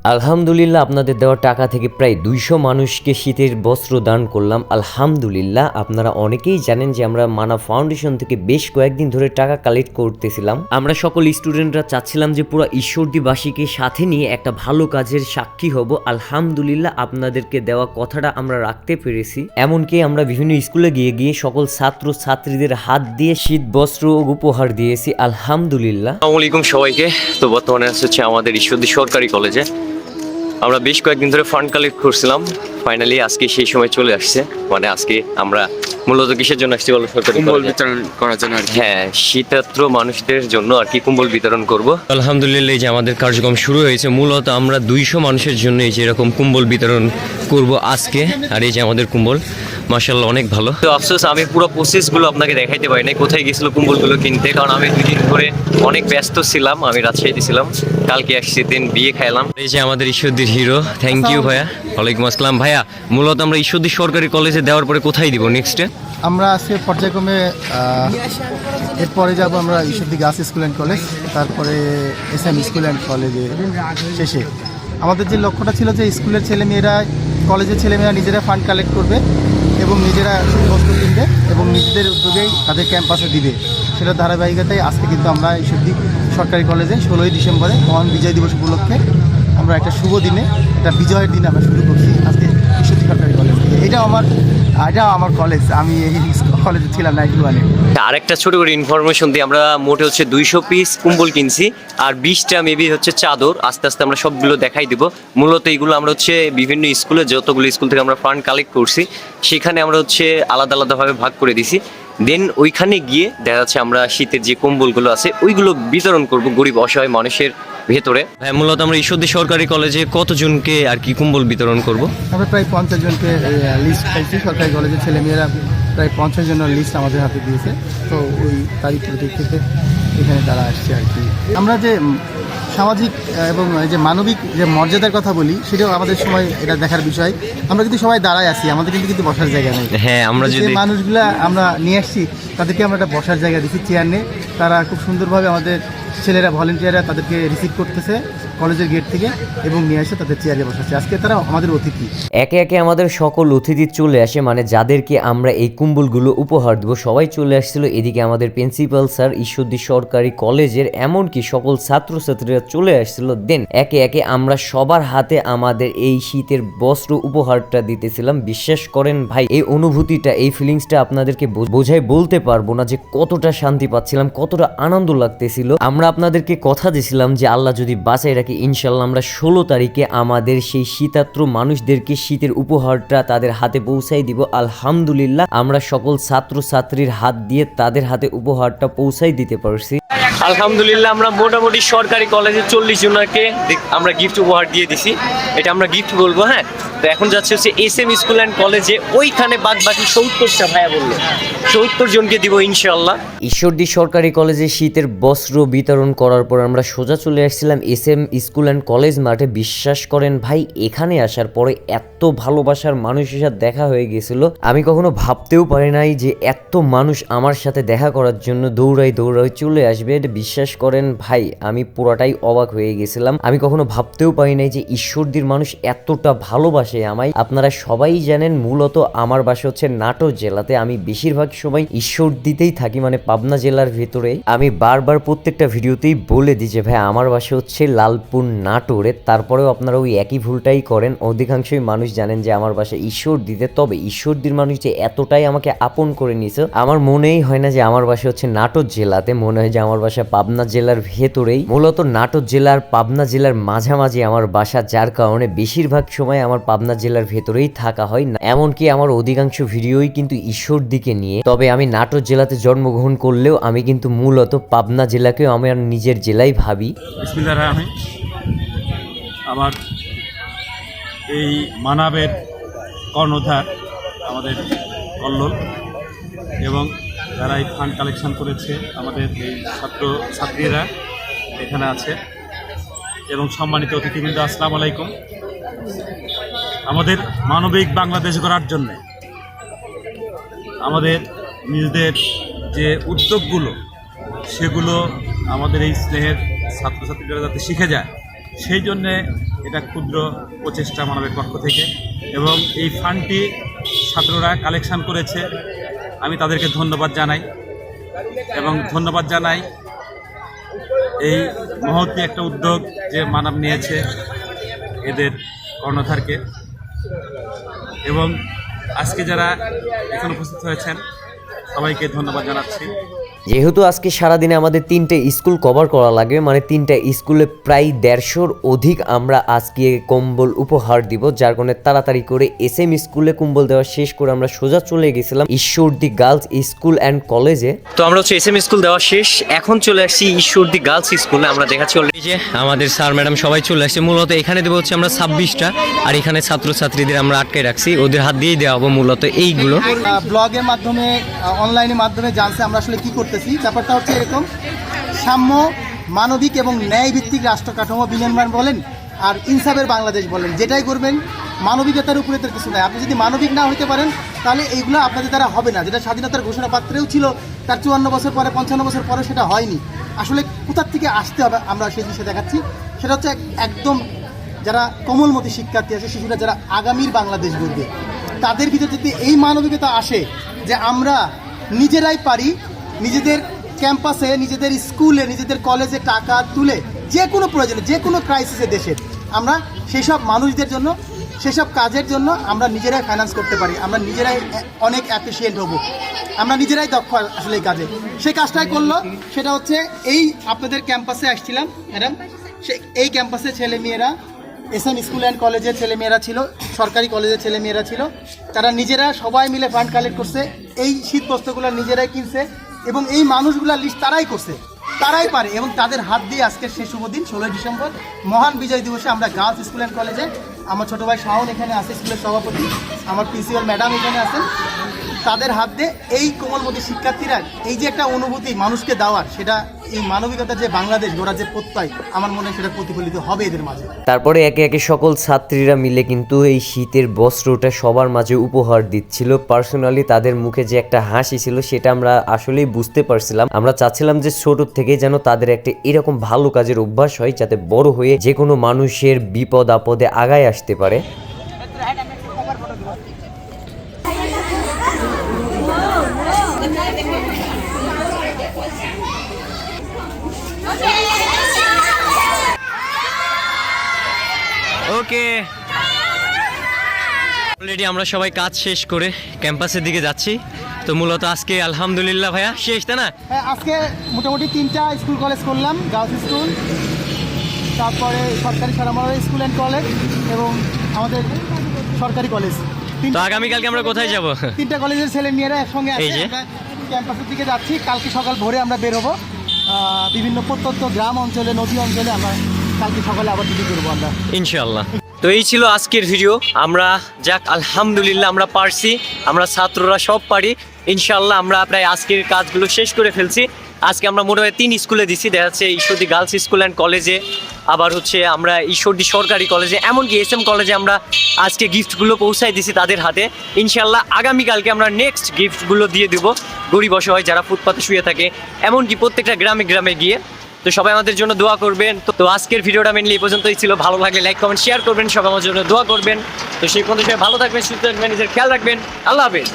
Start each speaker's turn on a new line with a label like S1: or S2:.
S1: আলহামদুলিল্লাহ, আপনাদের দেওয়া টাকা থেকে প্রায় 200 মানুষকে শীতের বস্ত্র দান করলাম। আলহামদুলিল্লাহ, আপনারা অনেকেই জানেন যে আমরা মানা ফাউন্ডেশন থেকে বেশ কয়েকদিন ধরে টাকা কালেক্ট করতেছিলাম। আমরা সকল স্টুডেন্টরা চাচ্ছিলাম যে পুরো ঈশ্বরদীবাসীকে সাথে নিয়ে একটা ভালো কাজের সাক্ষী হব। আলহামদুলিল্লাহ, আপনাদেরকে দেওয়া কথাটা আমরা রাখতে পেরেছি। এমনকি আমরা বিভিন্ন স্কুলে গিয়ে গিয়ে সকল ছাত্র ছাত্রীদের হাত দিয়ে শীত বস্ত্র উপহার দিয়েছি। আলহামদুলিল্লাহ।
S2: আসসালামু আলাইকুম সবাইকে। তো বর্তমানে হচ্ছে আমাদের ঈশ্বরদী সরকারি কলেজে আমরা বেশ কয়েকদিন ধরে ফান্ড কালেক্ট করছিলাম। ফাইনালি আজকে সেই সময় চলে আসছে। মানে আজকে আমরা মূলত কিসের জন্য আসছি বলো? সরকারি
S3: কম্বল বিতরণ করার জন্য।
S2: হ্যাঁ, শীতার্ত মানুষদের জন্য আর কি কম্বল বিতরণ করব। আলহামদুলিল্লাহ, এই যে আমাদের কার্যক্রম শুরু হয়েছে। মূলত আমরা 200 মানুষের জন্য এই যে এরকম কম্বল বিতরণ করব আজকে। আর এই যে আমাদের কম্বল মাশাআল্লাহ অনেক ভালো। তো আফসোস আমি পুরো প্রসেসগুলো আপনাকে দেখাইতে পারি নাই, কোথায় গেছিল কুম্বলগুলো কিনতে, কারণ আমি 2 দিন ধরে অনেক ব্যস্ত ছিলাম। আমি রাজশাহীতে ছিলাম, কালকে আসছি, দিন বিয়ে খাইলাম। এই যে আমাদের ঈশ্বরদীর হিরো, থ্যাংক ইউ ভাইয়া। ওয়ালাইকুম আসসালাম ভাইয়া। মূলত আমরা ঈশ্বরদী সরকারি কলেজে দেওয়ার পরে কোথায় দিব নেক্সটে?
S4: আমরা আজকে পর্যায়ক্রমে এরপরে যাব আমরা Ishwardi girls school and college, তারপরে SM স্কুল অ্যান্ড কলেজে শেষে আমাদের যে লক্ষ্যটা ছিল যে স্কুলের ছেলেমেয়েরা, কলেজের ছেলেমেয়েরা নিজেরা ফান্ড কালেক্ট করবে এবং নিজেরা বস্তু কিনবে এবং নিজেদের উদ্যোগেই তাদের ক্যাম্পাসে দিবে। সেটার ধারাবাহিকতায় আজকে কিন্তু আমরা ঈশ্বরদী সরকারি কলেজে 16ই ডিসেম্বরে মহান বিজয় দিবস উপলক্ষে আমরা একটা শুভ দিনে, একটা বিজয়ের দিনে আমরা শুরু করছি আজকে ঈশ্বরদী সরকারি কলেজ থেকে। এটাও আমার কলেজ, আমি এই কলেজে ছিলাম 91-এ।
S2: আরেকটা ছোট করে ইনফরমেশন দিই, আমরা মোটে হচ্ছে 200 পিস কুম্বল কিনছি আর 20টা মেবি হচ্ছে চাদর। আস্তে আস্তে আমরা সবগুলো দেখাই দিব। মূলত এইগুলো আমরা হচ্ছে বিভিন্ন স্কুলে, যতগুলো স্কুল থেকে আমরা ফান্ড কালেক্ট করছি সেখানে আমরা হচ্ছে আলাদা আলাদাভাবে ভাগ করে দিছি। দেন ওইখানে গিয়ে দেখা যাচ্ছে আমরা শীতের যে কম্বলগুলো আছে ওইগুলো বিতরণ করব গরিব অসহায় মানুষের ভেতরে। হ্যাঁ, মূলত আমরা ঈশ্বরদী সরকারি কলেজে কতজনকে আর কি কম্বল বিতরণ করব?
S4: আমরা প্রায় 50 জনকে লিস্ট পাইছি। সরকারি কলেজের ছেলেমেয়েরা প্রায় 50 জনের লিস্ট আমাদের হাতে দিয়েছে। তো ওই তারিখ থেকে এখানে তারা আসছে আর কি। আমরা যে সামাজিক এবং যে মানবিক যে মর্যাদার কথা বলি, সেটাও আমাদের সময় এটা দেখার বিষয়। আমরা কিন্তু সবাই দাঁড়ায় আছি, আমাদের কিন্তু বসার জায়গা নেই।
S2: হ্যাঁ, আমরা
S4: যে
S2: যদি
S4: মানুষগুলা আমরা নিয়ে আসছি তাদেরকে আমরা একটা বসার জায়গা দিচ্ছি, চেয়ার নিয়ে। তারা খুব সুন্দরভাবে আমাদের ছেলেরা, ভলেন্টিয়াররা তাদেরকে রিসিভ করতেছে কলেজের গেট থেকে এবং নিয়ে এসে তাদের চেয়ারে বসাচ্ছে। আজকে তারা আমাদের অতিথি।
S1: একে একে আমাদের সকল অতিথি চলে আসে, মানে যাদেরকে আমরা এই কুম্বলগুলো উপহার দেবো সবাই চলে আসছিল। এদিকে আমাদের প্রিন্সিপাল স্যার ঈশ্বরদী সরকারি কলেজের, এমনকি সকল ছাত্রছাত্রীরা চলে আসছিল। দেন একে একে আমরা সবার হাতে আমাদের এই শীতের বস্ত্র উপহারটা দিতেছিলাম। বিশ্বাস করেন ভাই, এই অনুভূতিটা, এই ফিলিংসটা আপনাদেরকে বোঝাই বলতে পারবো না যে কতটা শান্তি পাচ্ছিলাম, কতটা আনন্দ লাগতেছিল। আমরা আপনাদেরকে কথা দিয়েছিলাম যে আল্লাহ যদি বাঁচাই রাখি, ইনশাল্লাহ আমরা 16 তারিখে আমাদের সেই শীতার্ত মানুষদেরকে শীতের উপহারটা তাদের হাতে পৌঁছাই দিব। আলহামদুলিল্লাহ, আমরা সকল ছাত্র ছাত্রীর হাত দিয়ে তাদের হাতে উপহারটা পৌঁছাই দিতে পারছি।
S2: আলহামদুলিল্লাহ, আমরা মোটামুটি সরকারি কলেজে 40 জনকে আমরা গিফট উপহার দিয়ে দিছি। এটা আমরা গিফট বলবো। হ্যাঁ, তো এখন যাচ্ছে হচ্ছে SM স্কুল অ্যান্ড কলেজে, ওইখানে বাদ বাকি 70টা ভাইয়া বললো 70 জনকে দিব ইনশাআল্লাহ।
S1: ঈশ্বরদী সরকারি কলেজে শীতের বস্ত্র বিতরণ করার পর আমরা সোজা চলে আসছিলাম SM স্কুল অ্যান্ড কলেজ মাঠে। বিশ্বাস করেন ভাই, এখানে আসার পরে এত ভালোবাসার মানুষের সাথে দেখা হয়ে গেছিল, আমি কখনো ভাবতেও পারি নাই যে এত মানুষ আমার সাথে দেখা করার জন্য দৌড়াই চলে আসবে। বিশ্বাস করেন ভাই, আমি পুরাটাই অবাক হয়ে গেছিলাম। আমি কখনো ভাবতেও পারি নাই যে ঈশ্বরদীর মানুষ এতটা ভালোবাসে আমায়। আপনারা সবাই জানেন মূলত আমার বাসা হচ্ছে নাটোর জেলাতে, আমি বেশিরভাগ সময় ঈশ্বরদীতেই থাকি, মানে পাবনা জেলার ভেতরে। আমি বারবার প্রত্যেকটা ভিডিওতেই বলে দিই যে ভাই আমার বাসা হচ্ছে লালপুর নাটোরে। তারপরেও আপনারা ওই একই ভুলটাই করেন। অধিকাংশই মানুষ জানেন যে আমার বাসা ঈশ্বরদীতে। তবে ঈশ্বরদীর মানুষ যে এতটাই আমাকে আপন করে নিয়েছে, আমার মনেই হয় না যে আমার বাসা হচ্ছে নাটোর জেলাতে, মনে হয় যে আমার বাসা পাবনা জেলার ভেতরেই। মূলত নাটোর জেলার পাবনা জেলার মাঝামাঝি আমার বাসা, যার কারণে বেশিরভাগ সময় আমার পাবনা জেলার ভেতরেই থাকা হয়। এমনকি আমার অধিকাংশ ভিডিওই কিন্তু ঈশ্বরদীকে নিয়ে। তবে আমি নাটোর জেলাতে জন্মগ্রহণ করলেও আমি কিন্তু মূলত পাবনা জেলাকেও আমার নিজের জেলাই ভাবি।
S5: আমার এই মানবের কর্ণধার আমাদের কল্লোল এবং যারা এই ফান্ড কালেকশন করেছে, আমাদের এই ছাত্র ছাত্রীরা এখানে আছে এবং সম্মানিত অতিথিবৃন্দ, আসসালামু আলাইকুম। আমাদের মানবিক বাংলাদেশ গড়ার জন্যে আমাদের নিজেদের যে উদ্যোগগুলো, সেগুলো আমাদের এই স্নেহের ছাত্রছাত্রীরা যাতে শিখে যায়, সেই জন্যে এটা ক্ষুদ্র প্রচেষ্টা মানবের পক্ষ থেকে, এবং এই ফান্ডটি ছাত্ররা কালেকশন করেছে। আমি তাদেরকে ধন্যবাদ জানাই, এবং ধন্যবাদ জানাই এই মহৎ একটা উদ্যোগ যে মানব নিয়েছে এদের কর্ণধারকে। এবং আজকে যারা এখানে উপস্থিত হয়েছেন সবাইকে ধন্যবাদ জানাচ্ছি।
S1: যেহেতু আজকে সারাদিনে আমাদের 3টে স্কুল কভার করা লাগবে, মানে 3টা স্কুলে প্রায় 150-র অধিক আমরা আজকে কম্বল উপহার দিব, যার কারণে তাড়াতাড়ি করে SM স্কুলে কম্বল দেওয়া শেষ করে আমরা সোজা চলে গেছিলাম ঈশ্বরদী গার্লস স্কুল অ্যান্ড কলেজে।
S2: তো আমরা হচ্ছে SM স্কুল দেওয়া শেষ, এখন চলে আসছি ঈশ্বরদী গার্লস স্কুলে। আমরা দেখাচ্ছি অলরেডি যে আমাদের স্যার ম্যাডাম সবাই চলে আসছে। মূলত এখানে দেবো হচ্ছে আমরা 26টা, আর এখানে ছাত্রছাত্রীদের আমরা আটকে রাখছি, ওদের হাত দিয়েই দেওয়া হবো মূলত এইগুলো।
S4: ব্লগের মাধ্যমে অনলাইনের মাধ্যমে জানছে আমরা আসলে কি করতেছি। ব্যাপারটা হচ্ছে এরকম, সাম্য, মানবিক এবং ন্যায় ভিত্তিক রাষ্ট্র কাঠামো বিনির্মাণ বলেন আর ইনসাফের বাংলাদেশ বলেন, যেটাই করবেন মানবিকতার উপরে তার কিছু নাই। আপনি যদি মানবিক না হইতে পারেন তাহলে এইগুলো আপনাদের দ্বারা হবে না। যেটা স্বাধীনতার ঘোষণাপত্রেও ছিল, তার 54 বছর পরে 55 বছর পরে সেটা হয়নি। আসলে কোথার থেকে আসতে হবে আমরা সেই জিনিসটা দেখাচ্ছি। সেটা হচ্ছে একদম যারা কোমলমতি শিক্ষার্থী আছে, শিশুরা যারা আগামীর বাংলাদেশ গড়বে, তাদের ভিতরে যদি এই মানবিকতা আসে যে আমরা নিজেরাই পারি নিজেদের ক্যাম্পাসে, নিজেদের স্কুলে, নিজেদের কলেজে টাকা তুলে যে কোনো প্রয়োজনে, যে কোনো ক্রাইসিসে দেশের, আমরা সেই সব মানুষদের জন্য, সেসব কাজের জন্য আমরা নিজেরাই ফাইন্যান্স করতে পারি, আমরা নিজেরাই অনেক অ্যাপ্রিসিয়েট হব, আমরা নিজেরাই দক্ষ আসলে এই কাজে। সেই কাজটাই করলো, সেটা হচ্ছে এই আপনাদের ক্যাম্পাসে আসছিলাম ম্যাডাম, এই ক্যাম্পাসে ছেলেমেয়েরা SM স্কুল অ্যান্ড কলেজের ছেলেমেয়েরা ছিল, সরকারি কলেজের ছেলেমেয়েরা ছিল, তারা নিজেরা সবাই মিলে ফান্ড কালেক্ট করছে, এই শীত বস্ত্রগুলো নিজেরাই কিনছে, এবং এই মানুষগুলোর লিস্ট তারাই করছে, তারাই পারে, এবং তাদের হাত দিয়ে আজকের সেই শুভ দিন 16 ডিসেম্বর মহান বিজয় দিবসে আমরা গার্লস স্কুল অ্যান্ড কলেজে, আমার ছোটো ভাই শাওন এখানে আছে, স্কুলের সভাপতি, আমার প্রিন্সিপাল ম্যাডাম এখানে আছেন, তাদের হাত দিয়ে এই কোমলমতি শিক্ষার্থীরা এই যে একটা অনুভূতি মানুষকে দেওয়ার, সেটা এই মানবিকতা যে বাংলাদেশ গড়ার যে প্রত্যয়, আমার মনে হয় সেটা প্রতিফলিত হবে এদের মাঝে।
S1: তারপরে একে একে সকল ছাত্রীরা মিলে কিন্তু এই শীতের বস্ত্রটা সবার মাঝে উপহার দিচ্ছিল। পার্সোনালি তাদের মুখে যে একটা হাসি ছিল সেটা আমরা আসলেই বুঝতে পারছিলাম। আমরা চাচ্ছিলাম যে ছোট থেকে যেন তাদের একটা এরকম ভালো কাজের অভ্যাস হয়, যাতে বড় হয়ে যে কোনো মানুষের বিপদ আপদে আগায় আসতে পারে।
S2: ওকে, অলরেডি আমরা সবাই কাজ শেষ করে ক্যাম্পাসের দিকে যাচ্ছি। তো মূলত আজকে আলহামদুলিল্লাহ ভাইয়া শেষ, তাই না?
S4: হ্যাঁ, আজকে মোটামুটি 3টা স্কুল কলেজ করলাম, গার্লস স্কুল, তারপরে সরকারি সারামারা স্কুল অ্যান্ড কলেজ এবং আমাদের সরকারি কলেজ।
S2: তো আগামীকালকে আমরা কোথায় যাব?
S4: 3টা কলেজের ছেলে মেয়েরা একসঙ্গে
S2: এই যে
S4: আমরা ক্যাম্পাসের দিকে যাচ্ছি। কালকে সকাল ভোরে আমরা বের হবো, বিভিন্ন প্রত্যন্ত গ্রাম অঞ্চলে, নদী অঞ্চলে আমরা কালকে সকালে আবার ডিউটি করবো আমরা
S2: ইনশাআল্লাহ। তো এই ছিল আজকের ভিডিও। আমরা যাক আলহামদুলিল্লাহ আমরা পারছি, আমরা ছাত্ররা সব পারি ইনশাআল্লাহ। আমরা প্রায় আজকের কাজগুলো শেষ করে ফেলছি। আজকে আমরা মোটামুটি 3 স্কুলে দিচ্ছি, দেখা যাচ্ছে ঈশ্বরদী গার্লস স্কুল অ্যান্ড কলেজে, আবার হচ্ছে আমরা ঈশ্বরদী সরকারি কলেজে, এমনকি SM কলেজে আমরা আজকে গিফটগুলো পৌঁছাই দিছি তাদের হাতে। ইনশাআল্লাহ আগামীকালকে আমরা নেক্সট গিফটগুলো দিয়ে দেবো গরিব অসহায় যারা ফুটপাতে শুয়ে থাকে, এমনকি প্রত্যেকটা গ্রামে গ্রামে গিয়ে। তো সবাই আমাদের জন্য দোয়া করবেন। তো আজকের ভিডিওটা মেনলি এই পর্যন্তই ছিল। ভালো লাগলে লাইক কমেন্ট শেয়ার করবেন, সবাই আমার জন্য দোয়া করবেন। তো সেই পর্যন্ত সবাই ভালো থাকবেন, সুস্থ থাকবেন, নিজের খেয়াল রাখবেন। আল্লাহ হাফেজ।